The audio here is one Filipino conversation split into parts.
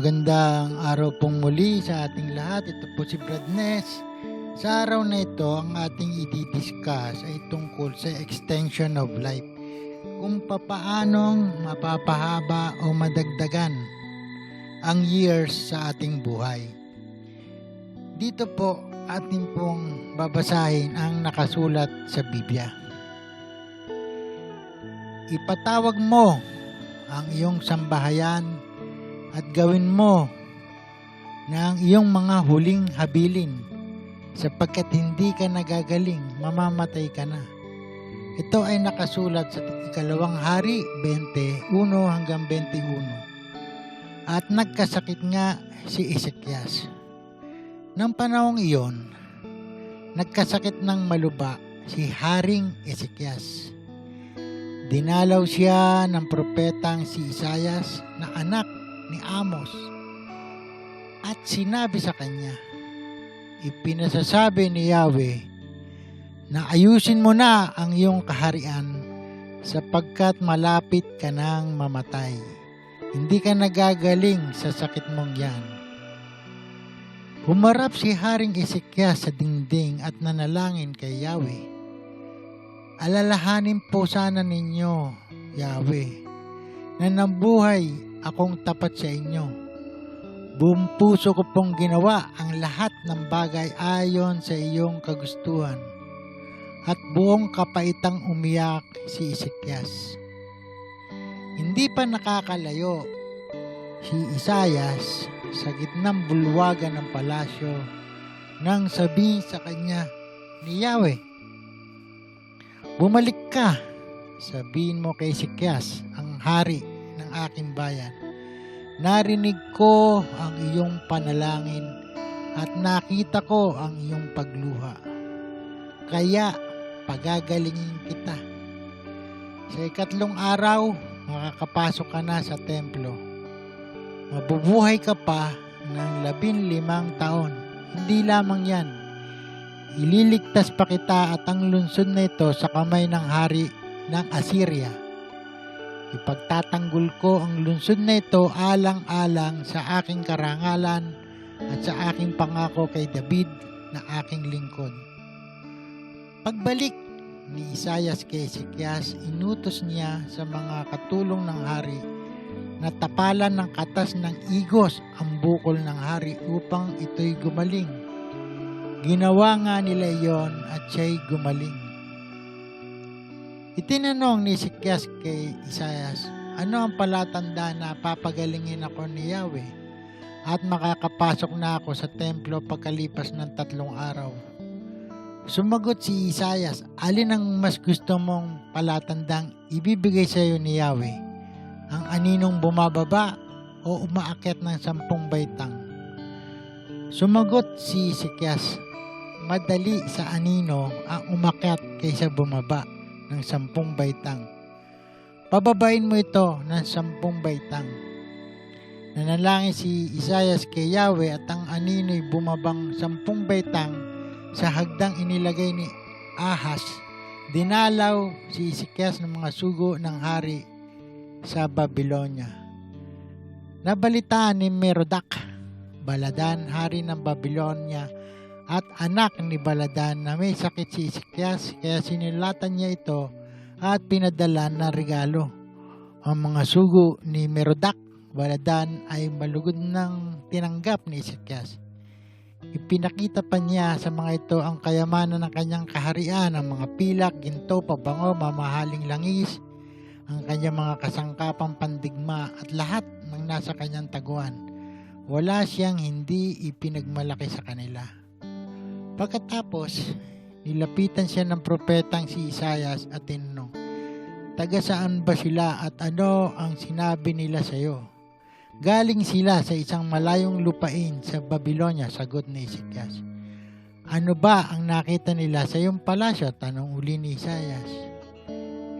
Magandang araw pong muli sa ating lahat. Ito po si Brad Ness. Sa araw na ito, ang ating i-discuss ay tungkol sa extension of life. Kung papaanong mapapahaba o madagdagan ang years sa ating buhay. Dito po ating pong babasahin ang nakasulat sa Biblia. Ipatawag mo ang iyong sambahayan at gawin mo na ang iyong mga huling habilin sapagkat hindi ka nagagaling, mamamatay ka na. Ito ay nakasulat sa ikalawang hari 21 hanggang 21. At nagkasakit nga si Ezekias. Nang panahong iyon, nagkasakit ng maluba si Haring Ezekias. Dinalaw siya ng propetang si Isaias na anak ni Amos at sinabi sa kanya, ipinasasabi ni Yahweh na ayusin mo na ang iyong kaharian sapagkat malapit ka nang mamatay. Hindi ka nagagaling sa sakit mong yan. Humarap si Haring Ezekias sa dingding at nanalangin kay Yahweh. Alalahanin po sana ninyo, Yahweh, na nabuhay akong tapat sa inyo. Buong puso ko pong ginawa ang lahat ng bagay ayon sa iyong kagustuhan. At buong kapaitang umiyak si Ezekias. Hindi pa nakakalayo si Isaias sa gitnang bulwagan ng palasyo nang sabihin sa kanya ni Yahweh, bumalik ka, sabihin mo kay Ezekias, ang hari ng aking bayan. Narinig ko ang iyong panalangin at nakita ko ang iyong pagluha. Kaya pagagalingin kita. Sa ikatlong araw, makakapasok ka na sa templo. Mabubuhay ka pa ng 15 taon. Hindi lamang yan. Ililigtas pa kita at ang lungsod na ito sa kamay ng hari ng Assyria. Ipagtatanggol ko ang lungsod na ito alang-alang sa aking karangalan at sa aking pangako kay David na aking lingkod. Pagbalik ni Isaias kay Ezekias, inutos niya sa mga katulong ng hari na tapalan ng katas ng igos ang bukol ng hari upang ito'y gumaling. Ginawa nga nila iyon at siya'y gumaling. Itinanong ni Ezekias kay Isaias, ano ang palatandaan na papagalingin ako ni Yahweh at makakapasok na ako sa templo pagkalipas ng 3 araw? Sumagot si Isaias, alin ang mas gusto mong palatandang ibibigay sa iyo ni Yahweh? Ang aninong bumababa o umaakyat ng 10 baitang? Sumagot si Ezekias, madali sa anino ang umakyat kaysa bumaba ng 10 baitang. Pababain mo ito ng 10 baitang. Nanalangin si Isaias kay Yahweh at ang anino'y bumabang 10 baitang sa hagdang inilagay ni Ahaz. Dinalaw si Ezekias ng mga sugo ng hari sa Babylonia. Nabalitaan ni Merodach Baladan, hari ng Babylonia, at anak ni Baladan na may sakit si Ezekias, kaya sinilatan niya ito at pinadala na regalo. Ang mga sugo ni Merodach Baladan ay malugod ng tinanggap ni Ezekias. Ipinakita pa niya sa mga ito ang kayamanan ng kanyang kaharian, ang mga pilak, ginto, pabango, mamahaling langis, ang kanyang mga kasangkapang pandigma at lahat ng nasa kanyang taguan. Wala siyang hindi ipinagmalaki sa kanila. Pagkatapos, nilapitan siya ng propetang si Isaias at tinanong, taga saan ba sila at ano ang sinabi nila sa iyo? Galing sila sa isang malayong lupain sa Babylonia, sagot ni Ezekias. Ano ba ang nakita nila sa iyong palasyo? Tanong uli ni Isaias.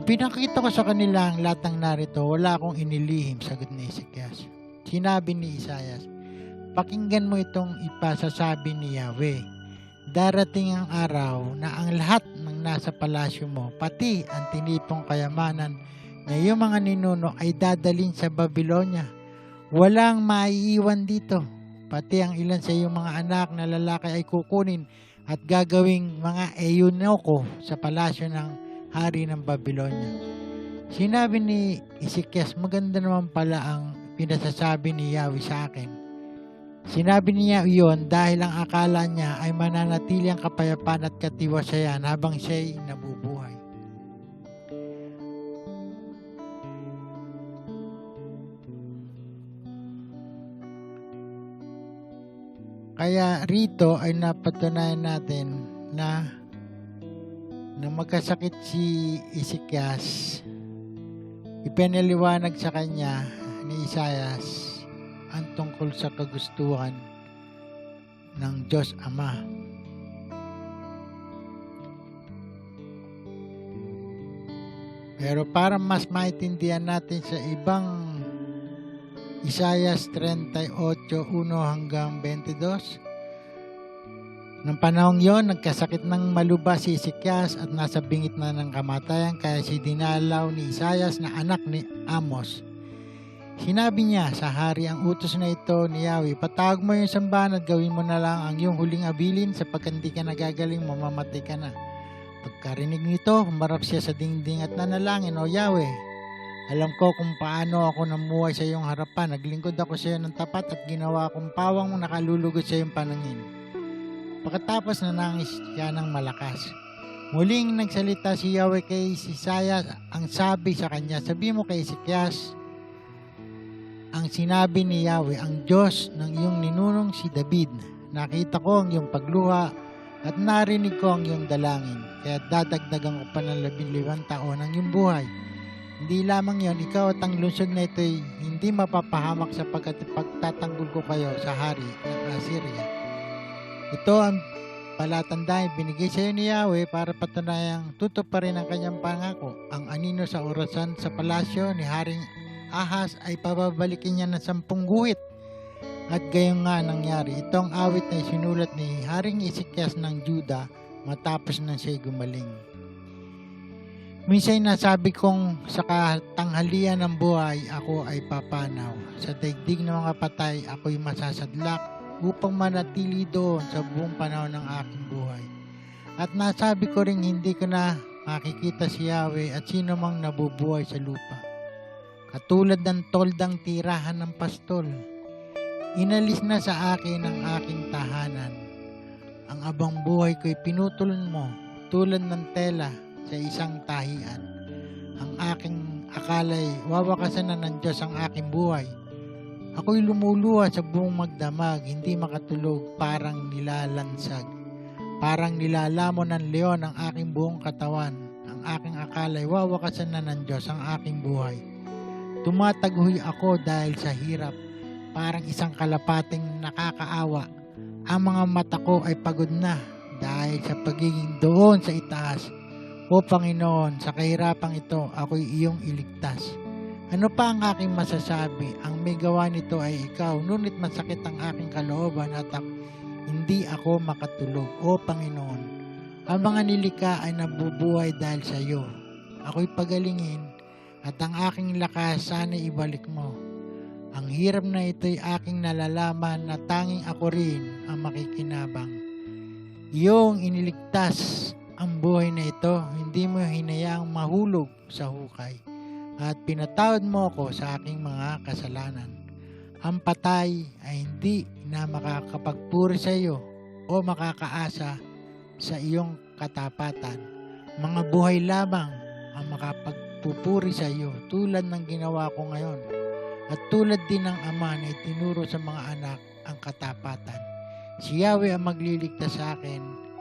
Pinakita ko sa kanila ang lahat ng narito, wala akong inilihim, sagot ni Ezekias. Sinabi ni Isaias, pakinggan mo itong ipasasabi ni Yahweh. Darating ang araw na ang lahat ng nasa palasyo mo, pati ang tinipong kayamanan na iyong mga ninuno ay dadalhin sa Babylonia. Walang maiiwan dito. Pati ang ilan sa iyong mga anak na lalaki ay kukunin at gagawing mga eunuko sa palasyo ng hari ng Babylonia. Sinabi ni Ezekias, maganda naman pala ang pinasasabi ni Yahweh sa akin. Sinabi niya iyon dahil ang akala niya ay mananatili ang kapayapaan at katiwasayan habang siya'y nabubuhay. Kaya rito ay napatunayan natin na magkasakit si Ezekias, ipinaliwanag sa kanya ni Isaias ang tungkol sa kagustuhan ng Diyos Ama. Pero para mas maintindihan natin sa ibang Isaias 38:1-22, ng panahong yon, nagkasakit ng maluba si Ezekias at nasa bingit na ng kamatayan, kaya si dinalaw ni Isaias na anak ni Amos. Sinabi niya sa hari ang utos na ito ni Yahweh, patawag mo yung sambahan at gawin mo na lang ang iyong huling abilin sapagkat hindi ka nagagaling, mamamatay ka na. Pagkarinig nito, humarap siya sa dingding at nanalangin, O Yahweh, alam ko kung paano ako namuhay sa iyong harapan. Naglingkod ako sa iyo ng tapat at ginawa akong pawang nakalulugod sa iyong panangin. Pagkatapos nanangis siya ng malakas. Muling nagsalita si Yahweh kay Isaias, ang sabi sa kanya, sabi mo kay Ezekias, ang sinabi ni Yahweh, ang Diyos ng iyong ninunong si David, nakita ko ang iyong pagluha at narinig ko ang iyong dalangin, kaya dadagdagan ko pa ng 15 taon ang iyong buhay. Hindi lamang yon, ikaw at ang lungsod na ito ay hindi mapapahamak sapagkat pagtatanggol ko kayo sa hari ng Assyria. Ito ang palatandaan binigay sa iyo ni Yahweh para patunayang tutuparin ang kanyang pangako. Ang anino sa orasan sa palasyo ni Haring Ahaz ay pababalikin niya ng 10 guhit. At gayon nga nangyari. Ito ang awit na isinulat ni Haring Ezekias ng Juda matapos na siya'y gumaling. Minsan nasabi kong sa katanghalian ng buhay ako ay papanaw. Sa daigdig ng mga patay ako'y masasadlak upang manatili doon sa buong panahon ng aking buhay. At nasabi ko ring hindi ko na makikita si Yahweh at sino mang nabubuhay sa lupa. Katulad ng toldang tirahan ng pastol, inalis na sa akin ang aking tahanan. Ang abang buhay ko'y pinutol mo tulad ng tela sa isang tahian. Ang aking akala'y wawakasan na ng Diyos ang aking buhay. Ako'y lumuluha sa buong magdamag, hindi makatulog, parang nilalansag. Parang nilalamon ng leon ang aking buong katawan. Ang aking akala'y wawakasan na ng Diyos ang aking buhay. Tumataguhoy ako dahil sa hirap, parang isang kalapating nakakaawa. Ang mga mata ko ay pagod na dahil sa pagiging doon sa itaas. O Panginoon, sa kahirapang ito, ako'y iyong iligtas. Ano pa ang aking masasabi? Ang may gawa nito ay ikaw, ngunit masakit ang aking kalooban at hindi ako makatulog. O Panginoon, ang mga nilikha ay nabubuhay dahil sa iyo. Ako'y pagalingin at ang aking lakas sana ibalik mo. Ang hirap na ito'y aking nalalaman na tanging ako rin ang makikinabang. Iyong iniligtas ang buhay na ito, hindi mo hinayaang mahulog sa hukay at pinatawad mo ako sa aking mga kasalanan. Ang patay ay hindi na makakapagpuri sa iyo o makakaasa sa iyong katapatan. Mga buhay lamang ang makapagpupuri sa iyo tulad ng ginawa ko ngayon at tulad din ng Ama na itinuro sa mga anak ang katapatan. Si Yahweh ang magliligtas sa akin,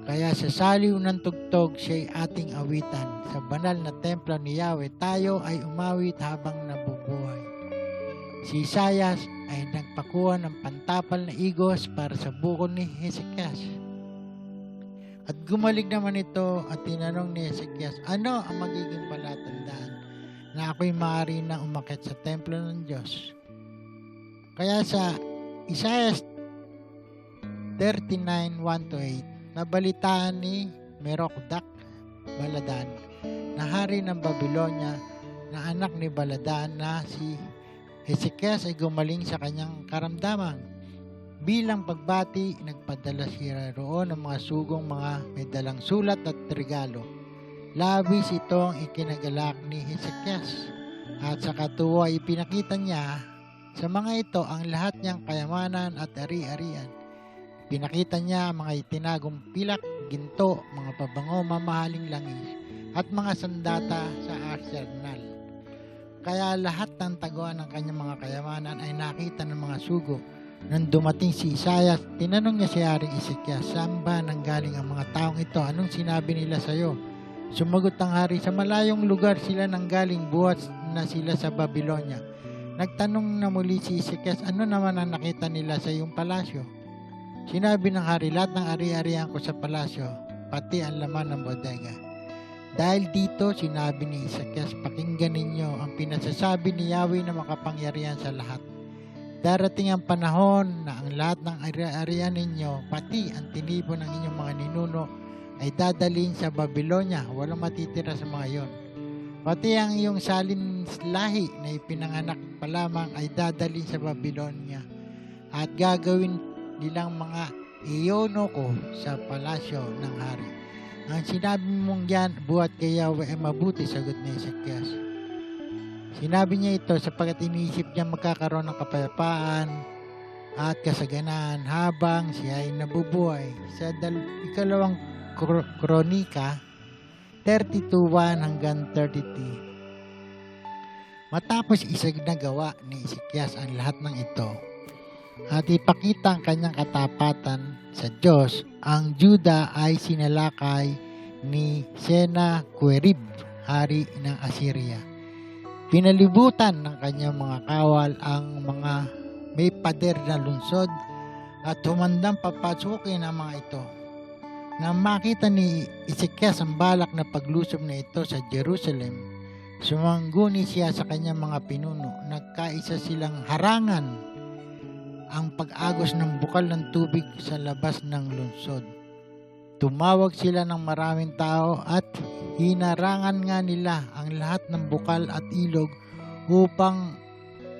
kaya sa saliw ng tugtog siya'y ating awitan. Sa banal na templo ni Yahweh tayo ay umawit habang nabubuhay. Si Isaias ay nagpakuha ng pantapal na igos para sa bukol ni Hezekias. At gumaling naman ito at tinanong ni Hezekias, ano ang magiging palatandaan na ako'y maaari nang umakyat sa templo ng Diyos? Kaya sa Isaiah 39:1-8, nabalitaan ni Merodach Baladan na hari ng Babylonia na anak ni Baladan na si Hezekias ay gumaling sa kanyang karamdaman. Bilang pagbati, nagpadala siya roon ng mga sugong mga may dalang sulat at regalo. Labis itong ikinagalak ni Hezekias, at sa katuwa ipinakita niya sa mga ito ang lahat niyang kayamanan at ari-arian. Pinakita niya ang mga itinagong pilak, ginto, mga pabango, mamahaling langis, at mga sandata sa arsenal. Kaya lahat ng taguan ng kanyang mga kayamanan ay nakita ng mga sugo. Nang dumating si Isaiah, tinanong niya si Haring Hezekias, saan ba nanggaling ang mga taong ito? Anong sinabi nila sa iyo? Sumagot ang hari, sa malayong lugar sila nanggaling, buhat na sila sa Babylonia. Nagtanong na muli si Hezekias, ano naman ang nakita nila sa iyong palasyo? Sinabi ng hari, lahat ng ari-arian ko sa palasyo, pati ang laman ng bodega. Dahil dito, sinabi ni Hezekias, pakinggan ninyo ang pinasasabi ni Yahweh na makapangyarihan sa lahat. Darating ang panahon na ang lahat ng ari-arian ninyo, pati ang tinipon ng inyong mga ninuno, ay dadalhin sa Babylonia. Walang matitira sa mga iyon. Pati ang iyong salin lahi na ipinanganak pa lamang ay dadalhin sa Babylonia. At gagawin nilang mga iyono ko sa palasyo ng hari. Ang sinabi mong yan, buhat kay Yahweh ay mabuti, sagot ni Hezekias. Sinabi niya ito sapagkat iniisip niya magkakaroon ng kapayapaan at kasaganaan habang siya ay nabubuhay. Sa ikalawang Kronika 32:1 hanggang 33. Matapos isinagawa ni Hezekias ang lahat ng ito at ipakita ang kanyang katapatan sa Diyos, ang Juda ay sinalakay ni Sennacherib, hari ng Assyria. Pinalibutan ng kanyang mga kawal ang mga may pader na lungsod at humandang papasukin ang mga ito. Nang makita ni Hezekias ang balak na paglusob na ito sa Jerusalem, sumangguni siya sa kanyang mga pinuno. Nagkaisa silang harangan ang pag-agos ng bukal ng tubig sa labas ng lungsod. Tumawag sila ng maraming tao at hinarangan nga nila ang lahat ng bukal at ilog upang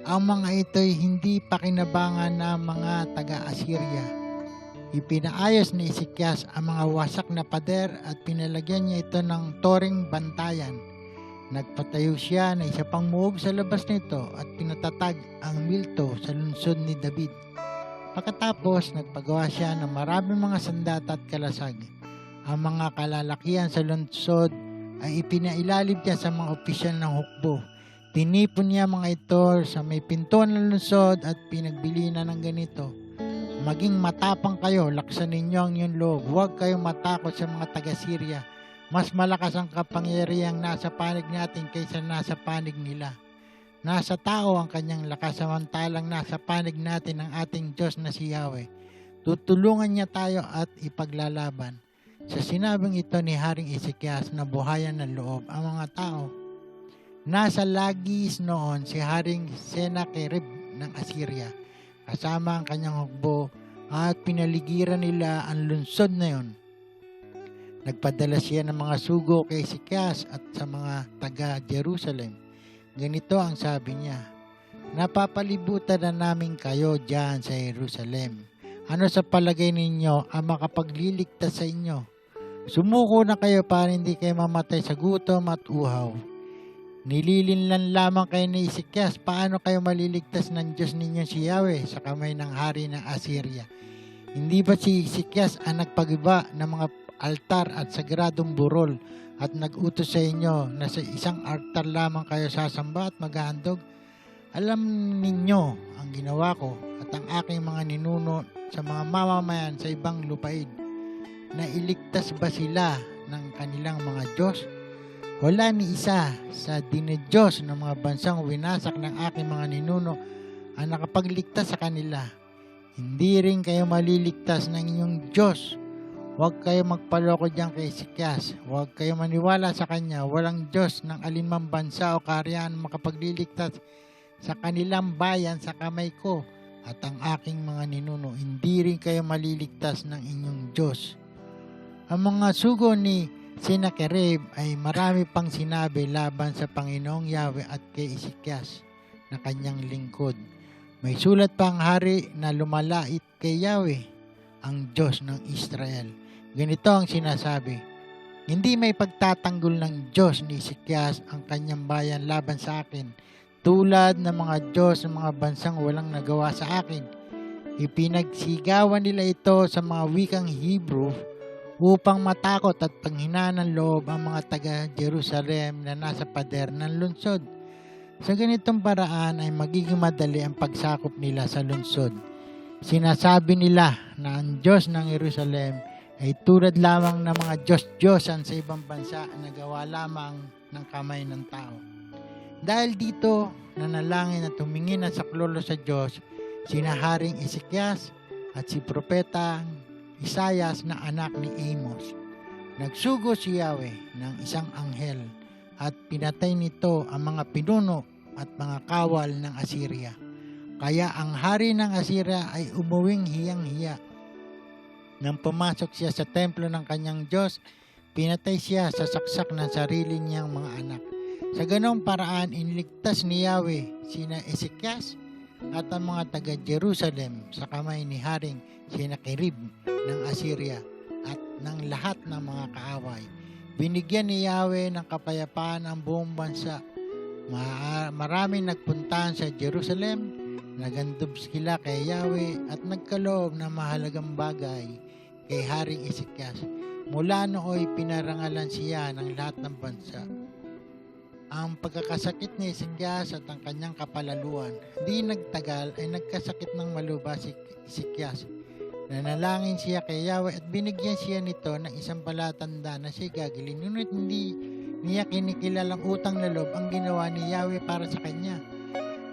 ang mga ito'y hindi pakinabangan ng mga taga-Assyria. Ipinaayos ni Hezekias ang mga wasak na pader at pinalagyan niya ito ng toring bantayan. Nagpatayo siya na isa pang muog sa labas nito at pinatatag ang milto sa lungsod ni David. Pagkatapos, nagpagawa siya ng maraming mga sandata at kalasag. Ang mga kalalakihan sa lungsod ay ipinailalim niya sa mga opisyal ng hukbo. Tinipon niya mga ito sa may pintuan ng lungsod at pinagbili na ng ganito. Maging matapang kayo, laksan ninyo ang inyong loob. Huwag kayong matakot sa mga taga-Syria. Mas malakas ang kapangyarihang nasa panig natin kaysa nasa panig nila. Nasa tao ang kanyang lakas, samantalang nasa panig natin ang ating Diyos na si Yahweh. Tutulungan niya tayo at ipaglalaban. Sa sinabing ito ni Haring Hezekias, nabuhayan ng loob ang mga tao. Nasa lagis noon si Haring Sennacherib ng Assyria, kasama ang kanyang hukbo, at pinaligiran nila ang lungsod na yon. Nagpadala siya ng mga sugo kay Hezekias at sa mga taga-Jerusalem. Ganito ang sabi niya, napapalibutan na namin kayo dyan sa Jerusalem. Ano sa palagay ninyo ang makapagliligtas sa inyo? Sumuko na kayo para hindi kayo mamatay sa gutom at uhaw. Nililinlan lamang kayo ni Hezekias, paano kayo maliligtas ng Diyos ninyo si Yahweh sa kamay ng hari ng Assyria? Hindi ba si Hezekias ang nagpagiba ng mga altar at sagradong burol at nag-utos sa inyo na sa isang altar lamang kayo sasamba at maghahandog? Alam ninyo ang ginawa ko at ang aking mga ninuno sa mga mamamayan sa ibang lupain. Nailigtas ba sila ng kanilang mga Diyos? Wala ni isa sa dinidiyos ng mga bansang winasak ng aking mga ninuno ang nakapagligtas sa kanila. Hindi rin kayo maliligtas ng inyong Diyos. Huwag kayo magpaloko diyan kay Hezekias. Huwag kayo maniwala sa kanya. Walang Diyos ng alinmang bansa o kaharian makapagliligtas sa kanilang bayan sa kamay ko at ang aking mga ninuno. Hindi rin kayo maliligtas ng inyong Diyos. Ang mga sugo ni Sennacherib ay marami pang sinabi laban sa Panginoong Yahweh at kay Hezekias. na kanyang lingkod. May sulat pa ang hari na lumalait kay Yahweh, ang Diyos ng Israel. Ganito ang sinasabi, hindi may pagtatanggol ng Diyos ni Hezekias ang kanyang bayan laban sa akin, tulad ng mga Diyos ng mga bansang walang nagawa sa akin. Ipinagsigawan nila ito sa mga wikang Hebrew upang matakot at panghinaan ng loob ang mga taga-Jerusalem na nasa pader ng lungsod. Sa ganitong paraan ay magiging madali ang pagsakop nila sa lungsod. Sinasabi nila na ang Diyos ng Jerusalem ay tulad lamang ng mga Diyos-Diyosan sa ibang bansa na gawa lamang ng kamay ng tao. Dahil dito, nanalangin at tumingin ang saklolo sa Diyos, sina Haring Hezekias at si Propeta Isaias na anak ni Amos. Nagsugo si Yahweh ng isang anghel at pinatay nito ang mga pinuno at mga kawal ng Assyria. Kaya ang hari ng Assyria ay umuwing hiyang-hiya. Nang pumasok siya sa templo ng kanyang Diyos, pinatay siya sa saksak ng sarili niyang mga anak. Sa ganong paraan, iniligtas ni Yahweh sina Hezekias at ang mga taga-Jerusalem sa kamay ni Haring Sennacherib ng Assyria at ng lahat ng mga kaaway. Binigyan ni Yahweh ng kapayapaan ang buong bansa. Maraming nagpuntahan sa Jerusalem, nagandub sila kay Yahweh at nagkaloob ng mahalagang bagay kay Haring Hezekias. Mula nooy pinarangalan siya ng lahat ng bansa. Ang pagkakasakit ni Hezekias at ang kanyang kapalaluan, di nagtagal ay nagkasakit ng maluba si Hezekias. Nanalangin siya kay Yahweh at binigyan siya nito ng isang palatanda na siya gagaling. Ngunit hindi niya kinikilalang utang na loob ang ginawa ni Yahweh para sa kanya.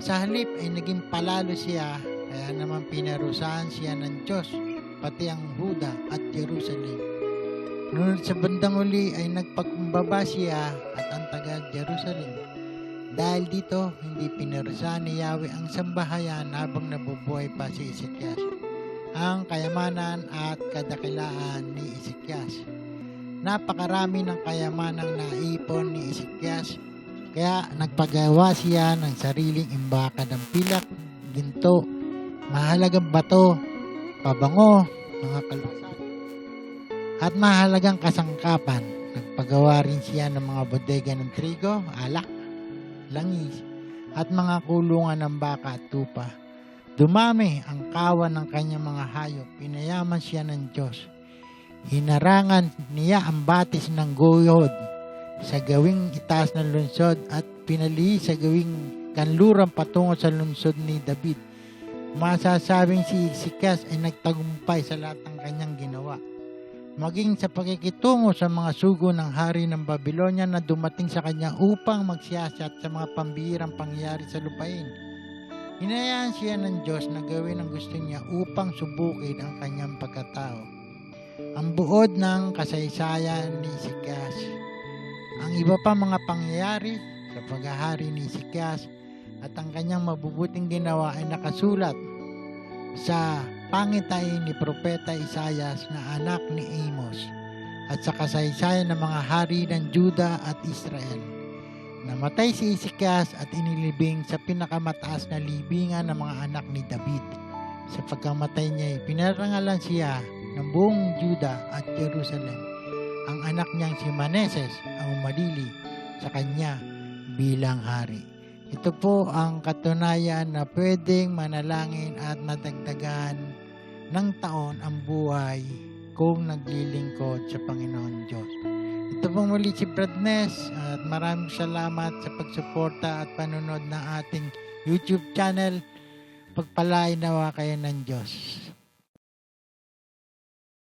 Sa halip ay naging palalo siya, kaya naman pinarusahan siya ng Diyos, pati ang Huda at Jerusalem. Ngunit sa bandang uli ay nagpakumbaba siya at ang taga-Jerusalem. Dahil dito, hindi pinarusahan ni Yahweh ang sambahayan habang nabubuhay pa si Hezekias. Ang kayamanan at kadakilaan ni Hezekias. Napakarami ng kayamanang naipon ni Hezekias, kaya nagpagawa siya ng sariling imbaka ng pilak, ginto, mahalagang bato, pabango, mga kalbasan, at mahalagang kasangkapan. Nagpagawa rin siya ng mga bodega ng trigo, alak, langis, at mga kulungan ng baka at tupa. Dumami ang kawan ng kanyang mga hayop, pinayaman siya ng Diyos. Hinarangan niya ang batis ng goyod sa gawing itaas ng lungsod at pinalihi sa gawing kanluran patungo sa lungsod ni David. Masasabing si Hezekias ay nagtagumpay sa lahat ng kanyang ginawa, maging sa pakikitungo sa mga sugo ng hari ng Babylonia na dumating sa kanya upang magsiyasat sa mga pambihirang pangyayari sa lupain. Hinayaan siya ng Diyos na gawin ang gusto niya upang subukin ang kanyang pagkatao. Ang buod ng kasaysayan ni Hezekias. Ang iba pa mga pangyayari sa paghahari ni Hezekias at ang kanyang mabubuting ginawa ay nakasulat sa pangitain ni Propeta Isaias na anak ni Amos at sa kasaysayan ng mga hari ng Juda at Israel. Namatay si Hezekias at inilibing sa pinakamataas na libingan ng mga anak ni David. Sa pagkamatay niya, pinarangalan siya ng buong Juda at Jerusalem. Ang anak niyang si Manases ang umalili sa kanya bilang hari. Ito po ang katunayan na pwedeng manalangin at madagdagan ng taon ang buhay kung naglilingkod sa Panginoon Diyos. Ito pong muli si Brad Ness at maraming salamat sa pagsuporta at panonood ng ating YouTube channel. Pagpalain nawa kayo ng Diyos.